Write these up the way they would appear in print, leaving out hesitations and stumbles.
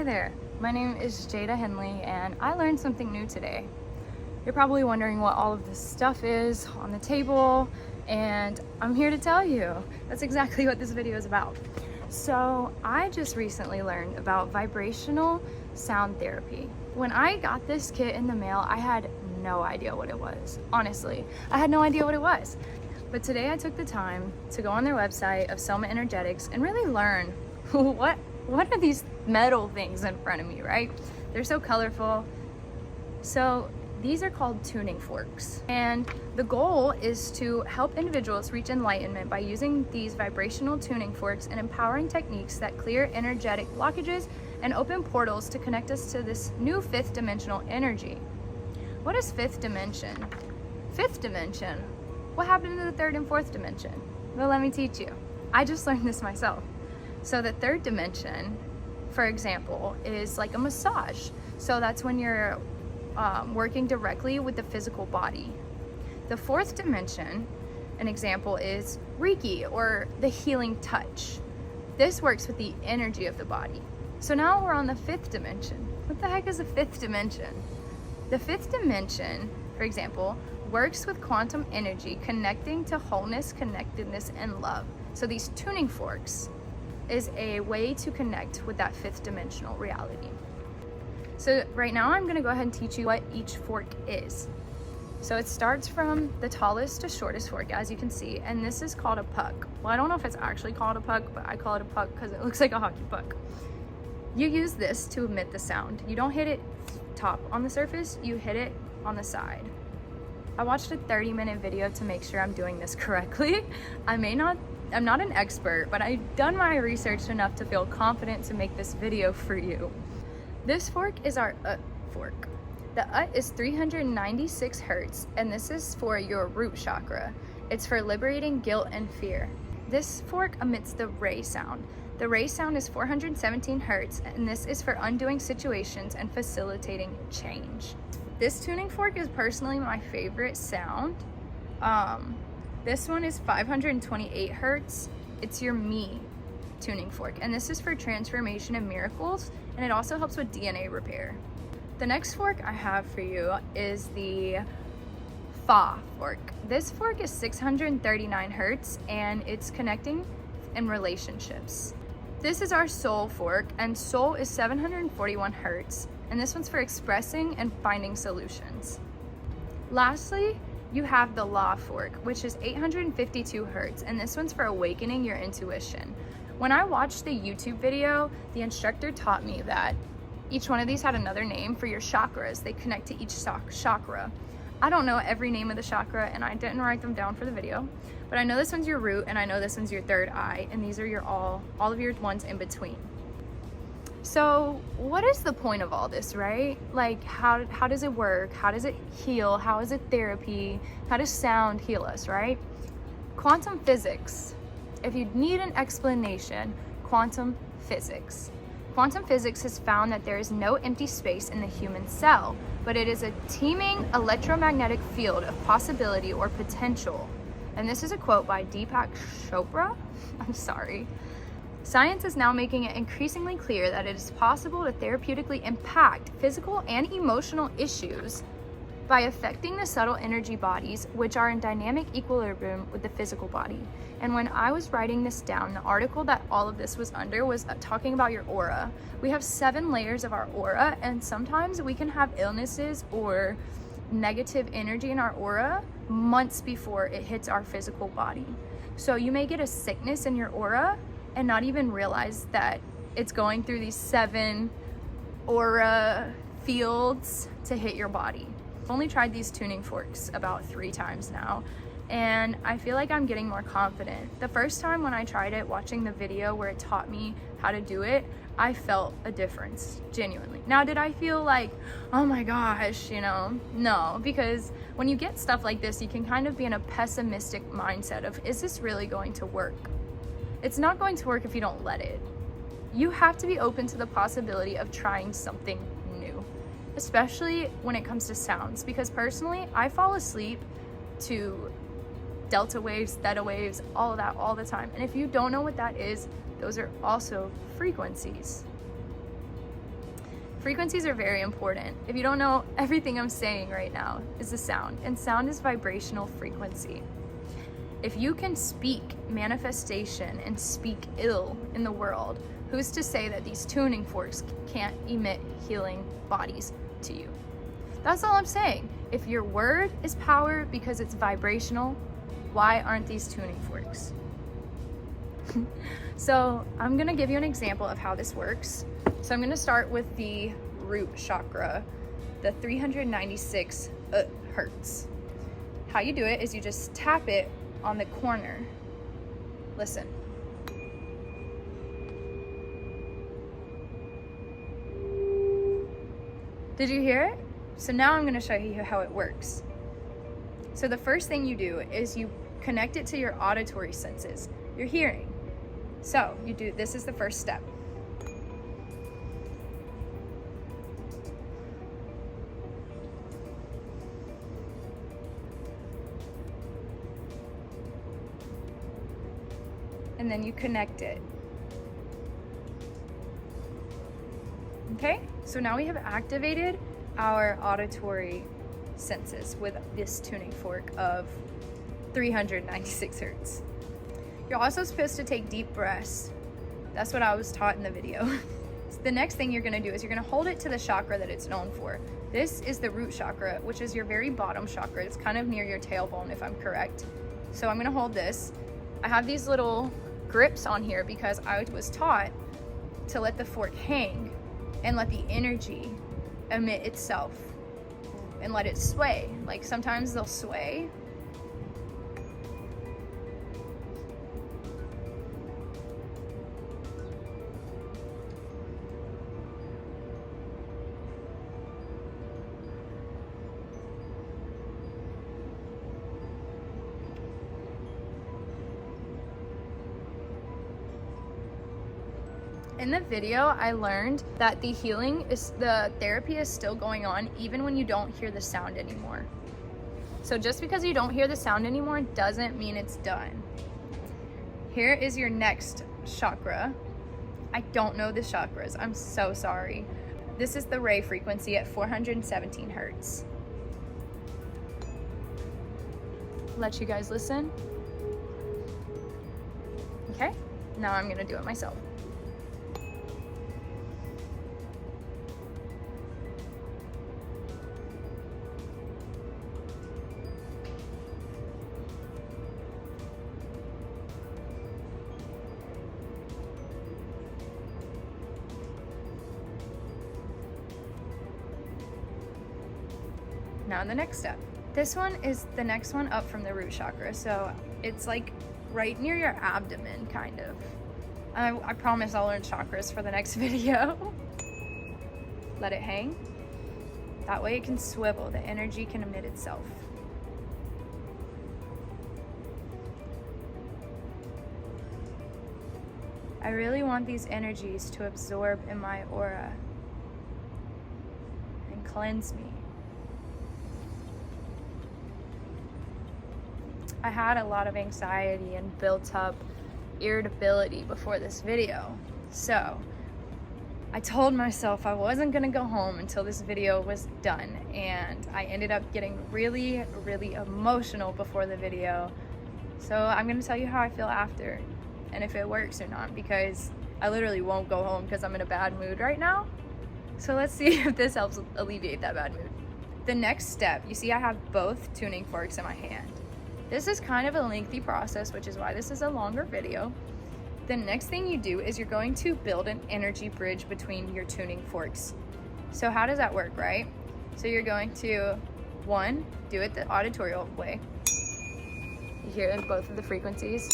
Hi there, my name is Jaida Henley and I learned something new today. You're probably wondering what all of this stuff is on the table, and I'm here to tell you. That's exactly what this video is about. So I just recently learned about vibrational sound therapy. When I got this kit in the mail, I had no idea what it was. Honestly, I had no idea what it was. But today I took the time to go on their website of Soma Energetics and really learn what are these metal things in front of me, right? They're so colorful. So these are called tuning forks. And the goal is to help individuals reach enlightenment by using these vibrational tuning forks and empowering techniques that clear energetic blockages and open portals to connect us to this new fifth dimensional energy. What is fifth dimension? Fifth dimension? What happened to the third and fourth dimension? Well, let me teach you. I just learned this myself. So the third dimension, for example, is like a massage. So that's when you're working directly with the physical body. The fourth dimension, an example, is Reiki, or the healing touch. This works with the energy of the body. So now we're on the fifth dimension. What the heck is a fifth dimension? The fifth dimension, for example, works with quantum energy, connecting to wholeness, connectedness, and love. So these tuning forks is a way to connect with that fifth dimensional reality. So right now I'm gonna go ahead and teach you what each fork is. So it starts from the tallest to shortest fork, as you can see, and this is called a puck. Well, I don't know if it's actually called a puck, but I call it a puck because it looks like a hockey puck. You use this to emit the sound. You don't hit it top on the surface, you hit it on the side. I watched a 30-minute video to make sure I'm doing this correctly. I'm not an expert, but I've done my research enough to feel confident to make this video for you. This fork is our fork. The is 396 hertz, and this is for your root chakra. It's for liberating guilt and fear. This fork emits the ray sound. The ray sound is 417 hertz, and this is for undoing situations and facilitating change. This tuning fork is personally my favorite sound. This one is 528 hertz. It's your me tuning fork, and this is for transformation and miracles, and it also helps with DNA repair. The next fork I have for you is the Fa fork. This fork is 639 hertz, and it's connecting in relationships. This is our soul fork, and soul is 741 hertz, and this one's for expressing and finding solutions. Lastly, you have the La fork, which is 852 hertz, and this one's for awakening your intuition. When I watched the YouTube video, the instructor taught me that each one of these had another name for your chakras. They connect to each chakra. I don't know every name of the chakra, and I didn't write them down for the video, but I know this one's your root, and I know this one's your third eye, and these are your all of your ones in between. So what is the point of all this, right? Like, how does it work? How does it heal? How is it therapy? How does sound heal us, right? Quantum physics. If you need an explanation, quantum physics. Quantum physics has found that there is no empty space in the human cell, but it is a teeming electromagnetic field of possibility or potential. And this is a quote by Deepak Chopra. I'm sorry. Science is now making it increasingly clear that it is possible to therapeutically impact physical and emotional issues by affecting the subtle energy bodies, which are in dynamic equilibrium with the physical body. And when I was writing this down, the article that all of this was under was talking about your aura. We have 7 layers of our aura, and sometimes we can have illnesses or negative energy in our aura months before it hits our physical body. So you may get a sickness in your aura and not even realize that it's going through these 7 aura fields to hit your body. I've only tried these tuning forks about 3 times now, and I feel like I'm getting more confident. The first time when I tried it, watching the video where it taught me how to do it, I felt a difference, genuinely. Now, did I feel like, oh my gosh, No, because when you get stuff like this, you can kind of be in a pessimistic mindset of, is this really going to work? It's not going to work if you don't let it. You have to be open to the possibility of trying something new, especially when it comes to sounds, because personally, I fall asleep to delta waves, theta waves, all of that all the time. And if you don't know what that is, those are also frequencies. Frequencies are very important. If you don't know, everything I'm saying right now is a sound, and sound is vibrational frequency. If you can speak manifestation and speak ill in the world, who's to say that these tuning forks can't emit healing bodies to you? That's all I'm saying. If your word is power because it's vibrational, why aren't these tuning forks? So I'm gonna give you an example of how this works. So I'm gonna start with the root chakra, the 396 hertz. How you do it is you just tap it on the corner. Listen. Did you hear it? So now I'm gonna show you how it works. So the first thing you do is you connect it to your auditory senses, your hearing. So you do, this is the first step. And then you connect it. Okay, so now we have activated our auditory senses with this tuning fork of 396 hertz. You're also supposed to take deep breaths. That's what I was taught in the video. So the next thing you're gonna do is you're gonna hold it to the chakra that it's known for. This is the root chakra, which is your very bottom chakra. It's kind of near your tailbone, if I'm correct. So I'm gonna hold this. I have these little grips on here because I was taught to let the fork hang and let the energy emit itself and let it sway. Like sometimes they'll sway. In the video, I learned that the therapy is still going on even when you don't hear the sound anymore. So just because you don't hear the sound anymore doesn't mean it's done. Here is your next chakra. I don't know the chakras, I'm so sorry. This is the ray frequency at 417 hertz. Let you guys listen. Okay, now I'm gonna do it myself. Now the next step. This one is the next one up from the root chakra, so it's like right near your abdomen, kind of. I promise I'll learn chakras for the next video. Let it hang. That way it can swivel, the energy can emit itself. I really want these energies to absorb in my aura and cleanse me. I had a lot of anxiety and built up irritability before this video. So I told myself I wasn't gonna go home until this video was done, and I ended up getting really, really emotional before the video. So I'm gonna tell you how I feel after and if it works or not, because I literally won't go home because I'm in a bad mood right now. So let's see if this helps alleviate that bad mood. The next step, you see I have both tuning forks in my hand. This is kind of a lengthy process, which is why this is a longer video. The next thing you do is you're going to build an energy bridge between your tuning forks. So how does that work, right? So you're going to, one, do it the auditorial way. You hear both of the frequencies.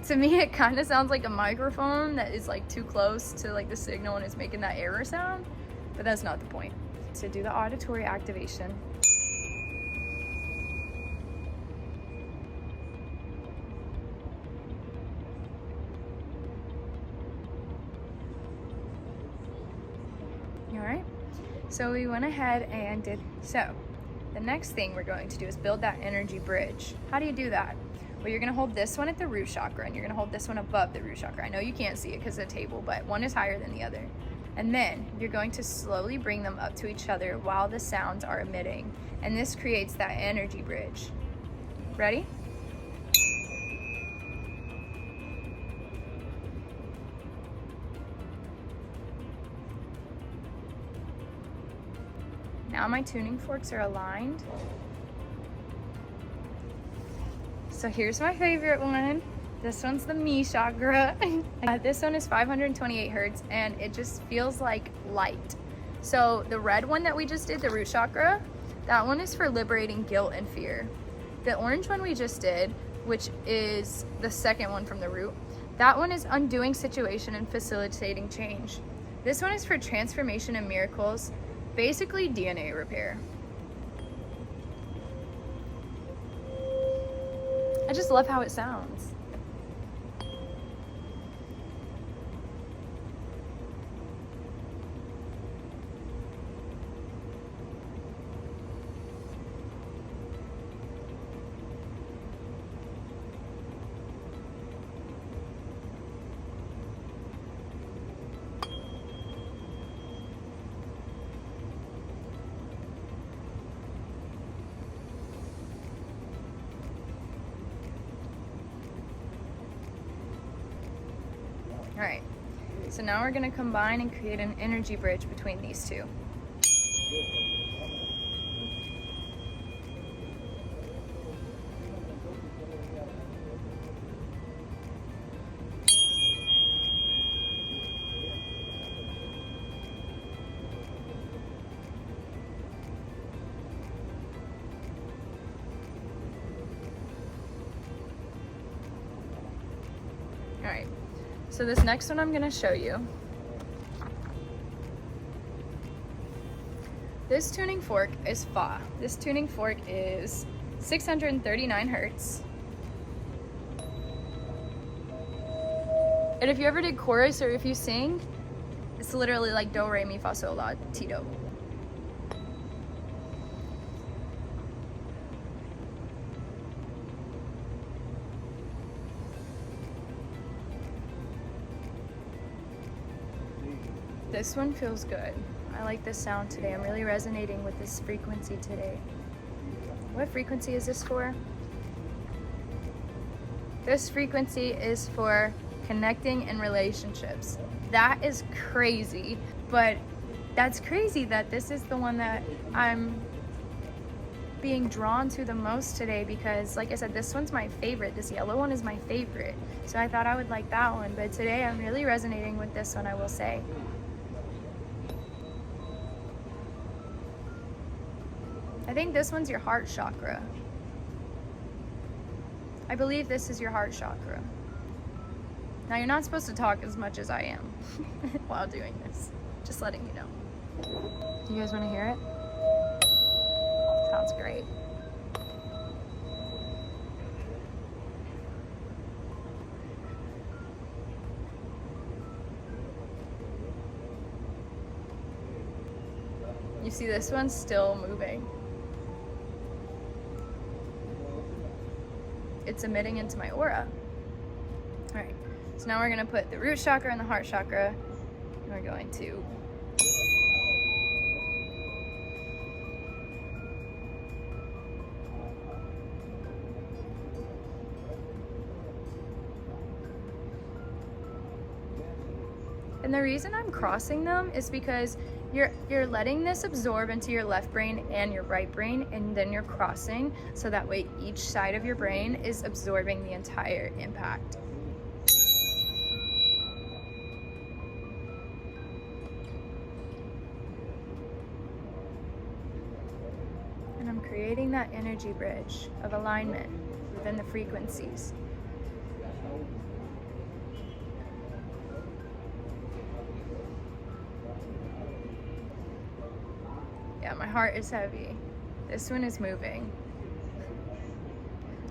To me, it kind of sounds like a microphone that is like too close to like the signal and it's making that error sound, but that's not the point. To do the auditory activation, Alright, so we went ahead and did so. The next thing we're going to do is build that energy bridge. How do you do that? But you're gonna hold this one at the root chakra and you're gonna hold this one above the root chakra. I know you can't see it because of the table, but one is higher than the other. And then you're going to slowly bring them up to each other while the sounds are emitting. And this creates that energy bridge. Ready? Now my tuning forks are aligned. So here's my favorite one. This one's the me chakra. This one is 528 hertz and it just feels like light. So the red one that we just did, the root chakra, that one is for liberating guilt and fear. The orange one we just did, which is the second one from the root, that one is undoing situation and facilitating change. This one is for transformation and miracles, basically DNA repair. I just love how it sounds. All right, so now we're gonna combine and create an energy bridge between these two. All right. So this next one I'm gonna show you. This tuning fork is Fa. This tuning fork is 639 hertz. And if you ever did chorus or if you sing, it's literally like do, re, mi, fa, sol, la, ti, do. This one feels good. I like this sound today. I'm really resonating with this frequency today. What frequency is this for? This frequency is for connecting in relationships. That is crazy, but that's crazy that this is the one that I'm being drawn to the most today because, like I said, this one's my favorite. This yellow one is my favorite. So I thought I would like that one, but today I'm really resonating with this one, I will say. I think this one's your heart chakra. I believe this is your heart chakra. Now you're not supposed to talk as much as I am while doing this. Just letting you know. Do you guys want to hear it? Sounds great. You see this one's still moving. It's emitting into my aura. All right, so now we're gonna put the root chakra and the heart chakra, and we're going to and the reason I'm crossing them is because you're letting this absorb into your left brain and your right brain, and then you're crossing so that way each side of your brain is absorbing the entire impact. And I'm creating that energy bridge of alignment within the frequencies. Yeah, my heart is heavy. This one is moving.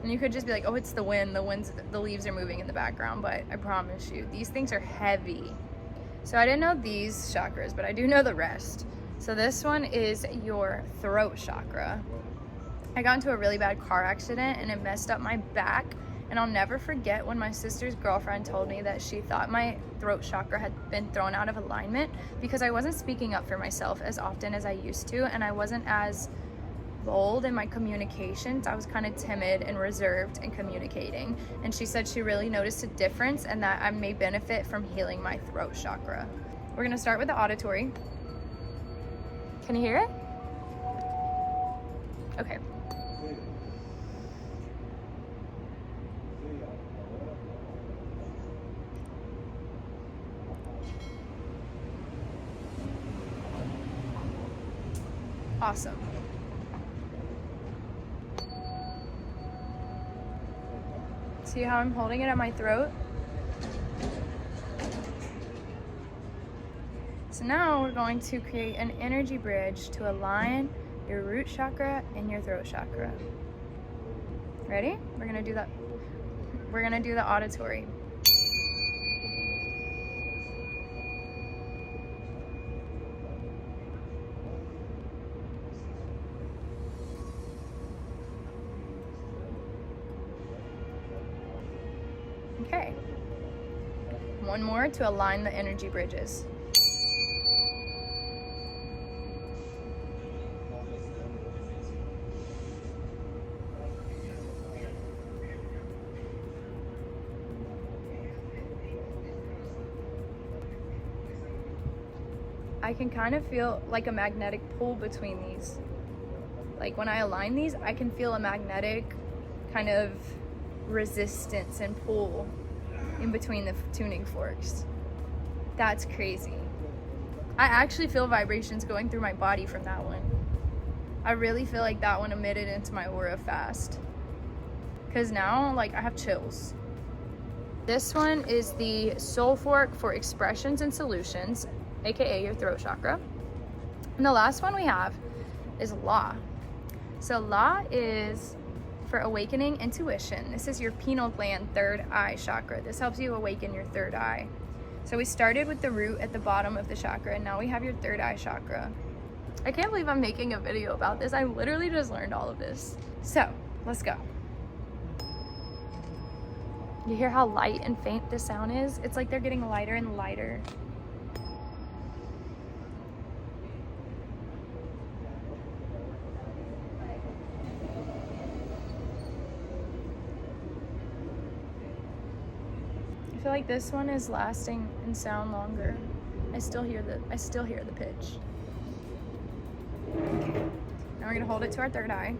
And you could just be like, oh, it's the wind. The leaves are moving in the background, but I promise you, these things are heavy. So I didn't know these chakras, but I do know the rest. So this one is your throat chakra. I got into a really bad car accident and it messed up my back And I'll never forget when my sister's girlfriend told me that she thought my throat chakra had been thrown out of alignment because I wasn't speaking up for myself as often as I used to, and I wasn't as bold in my communications. I was kind of timid and reserved in communicating. And she said she really noticed a difference and that I may benefit from healing my throat chakra. We're gonna start with the auditory. Can you hear it? Okay. Awesome. See how I'm holding it at my throat? So now we're going to create an energy bridge to align your root chakra and your throat chakra. Ready? We're gonna do that. We're gonna do the auditory. Okay. One more to align the energy bridges. I can kind of feel like a magnetic pull between these. Like when I align these, I can feel a magnetic kind of resistance and pull in between the tuning forks. That's crazy. I actually feel vibrations going through my body from that one. I really feel like that one emitted into my aura fast. Because now, like, I have chills. This one is the soul fork for expressions and solutions, aka your throat chakra. And the last one we have is La. So La is for awakening intuition. This is your pineal gland third eye chakra. This helps you awaken your third eye. So we started with the root at the bottom of the chakra, and now we have your third eye chakra. I can't believe I'm making a video about this. I literally just learned all of this. So let's go. You hear how light and faint this sound is? It's like they're getting lighter and lighter. I feel like this one is lasting and sound longer. I still hear the pitch. Okay. Now we're gonna hold it to our third eye.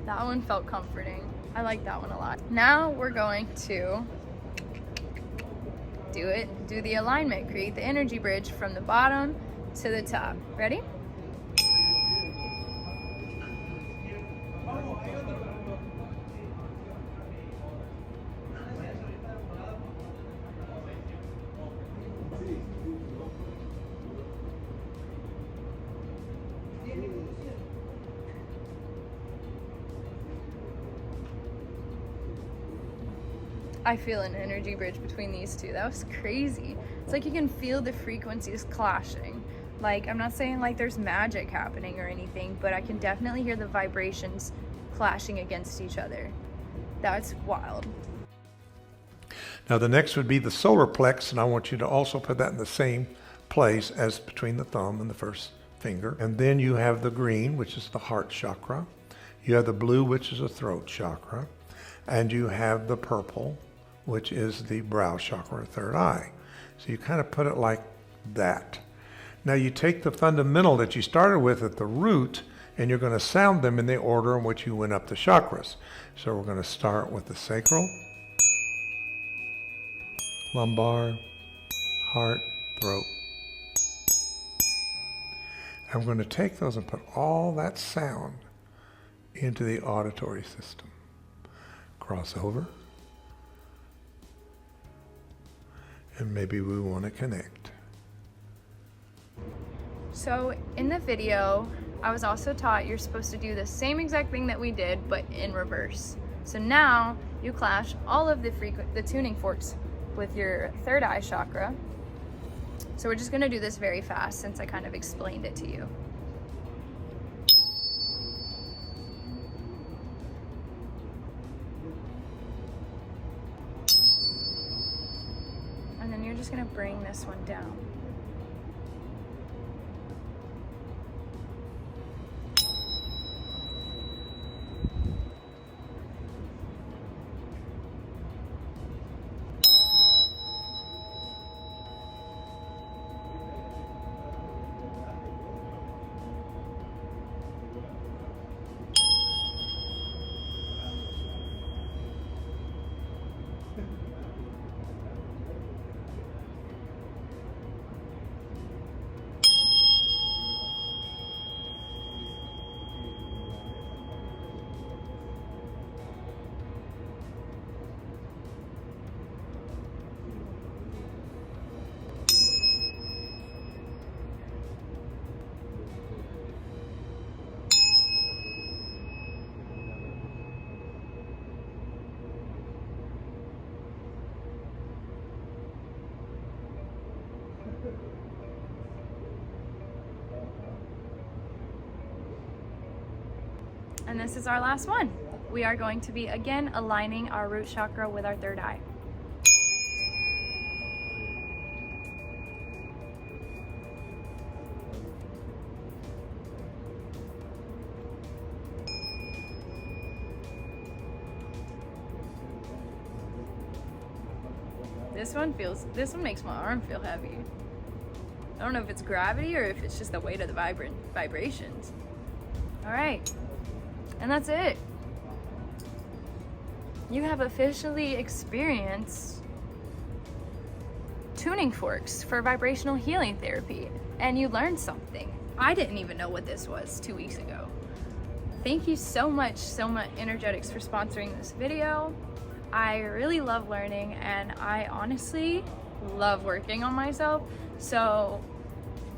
That one felt comforting. I like that one a lot. Now we're going to do the alignment, create the energy bridge from the bottom to the top. Ready? I feel an energy bridge between these two. That was crazy. It's like you can feel the frequencies clashing. Like, I'm not saying like there's magic happening or anything, but I can definitely hear the vibrations clashing against each other. That's wild. Now the next would be the solar plex, and I want you to also put that in the same place as between the thumb and the first finger. And then you have the green, which is the heart chakra. You have the blue, which is the throat chakra. And you have the purple, which is the brow chakra, third eye. So you kind of put it like that. Now you take the fundamental that you started with at the root, and you're going to sound them in the order in which you went up the chakras. So we're going to start with the sacral, lumbar, heart, throat. And we're going to take those and put all that sound into the auditory system. Cross over. And maybe we want to connect. So in the video, I was also taught you're supposed to do the same exact thing that we did, but in reverse. So now you clash all of the tuning forks with your third eye chakra. So we're just gonna do this very fast since I kind of explained it to you. And then you're just gonna bring this one down. And this is our last one. We are going to be again aligning our root chakra with our third eye. This one makes my arm feel heavy. I don't know if it's gravity or if it's just the weight of the vibrations. All right, and that's it. You have officially experienced tuning forks for vibrational healing therapy, and you learned something. I didn't even know what this was 2 weeks ago. Thank you so much, Soma Energetics, for sponsoring this video. I really love learning, and I honestly love working on myself. So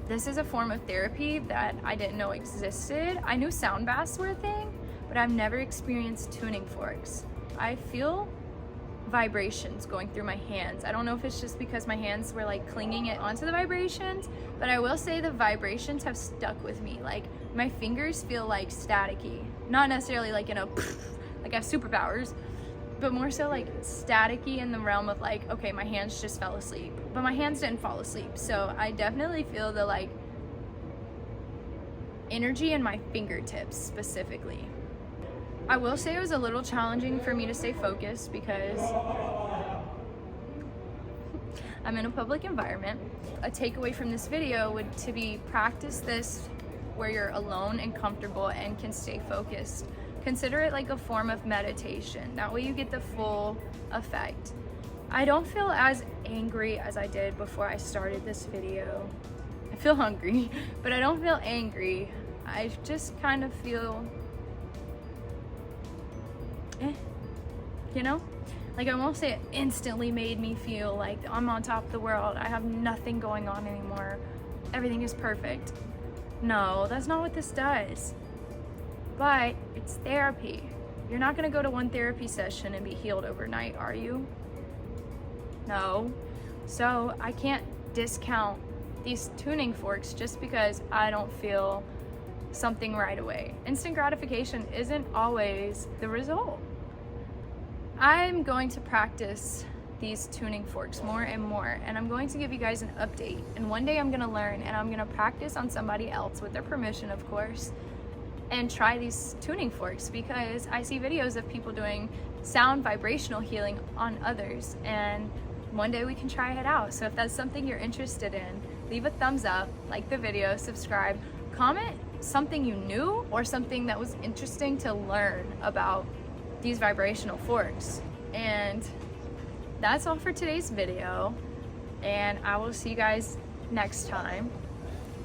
this is a form of therapy that I didn't know existed. I knew sound baths were a thing, but I've never experienced tuning forks. I feel vibrations going through my hands. I don't know if it's just because my hands were like clinging it onto the vibrations, but I will say the vibrations have stuck with me. Like my fingers feel like staticky, not necessarily like in a like I have superpowers, but more so like staticky in the realm of like, okay, my hands just fell asleep, but my hands didn't fall asleep. So I definitely feel the like energy in my fingertips specifically. I will say it was a little challenging for me to stay focused because I'm in a public environment. A takeaway from this video would to be practice this where you're alone and comfortable and can stay focused. Consider it like a form of meditation. That way you get the full effect. I don't feel as angry as I did before I started this video. I feel hungry, but I don't feel angry. I just kind of feel, you know? Like I won't say it instantly made me feel like I'm on top of the world. I have nothing going on anymore. Everything is perfect. No, that's not what this does. But it's therapy. You're not gonna go to one therapy session and be healed overnight, are you? No. So I can't discount these tuning forks just because I don't feel something right away. Instant gratification isn't always the result. I'm going to practice these tuning forks more and more, and I'm going to give you guys an update. And one day I'm gonna learn and I'm gonna practice on somebody else with their permission, of course, and try these tuning forks because I see videos of people doing sound vibrational healing on others, and one day we can try it out. So if that's something you're interested in, leave a thumbs up, like the video, subscribe, comment something you knew or something that was interesting to learn about these vibrational forks. And that's all for today's video, and I will see you guys next time.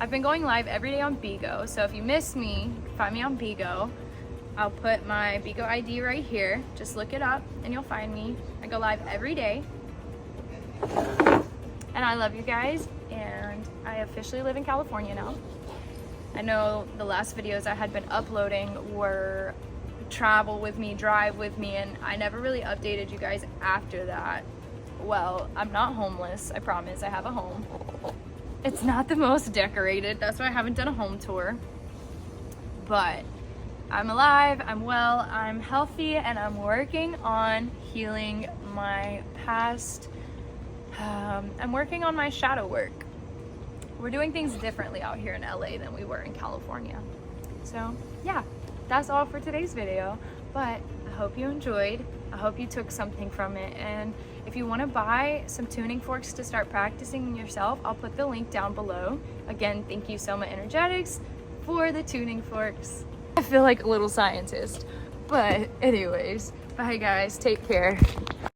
I've been going live every day on Bigo, so if you miss me, find me on Bigo. I'll put my Bigo ID right here. Just look it up and you'll find me. I go live every day. And I love you guys, and I officially live in California now. I know the last videos I had been uploading were travel with me, drive with me, and I never really updated you guys after that. well, I'm not homeless, I promise. I have a home. It's not the most decorated, that's why I haven't done a home tour. But I'm alive, I'm well, I'm healthy, and I'm working on healing my past. I'm working on my shadow work. We're doing things differently out here in LA than we were in California. So yeah, that's all for today's video, but I hope you enjoyed. I hope you took something from it, and if you want to buy some tuning forks to start practicing yourself, I'll put the link down below. Again, thank you Soma Energetics for the tuning forks. I feel like a little scientist, but anyways, bye guys, take care.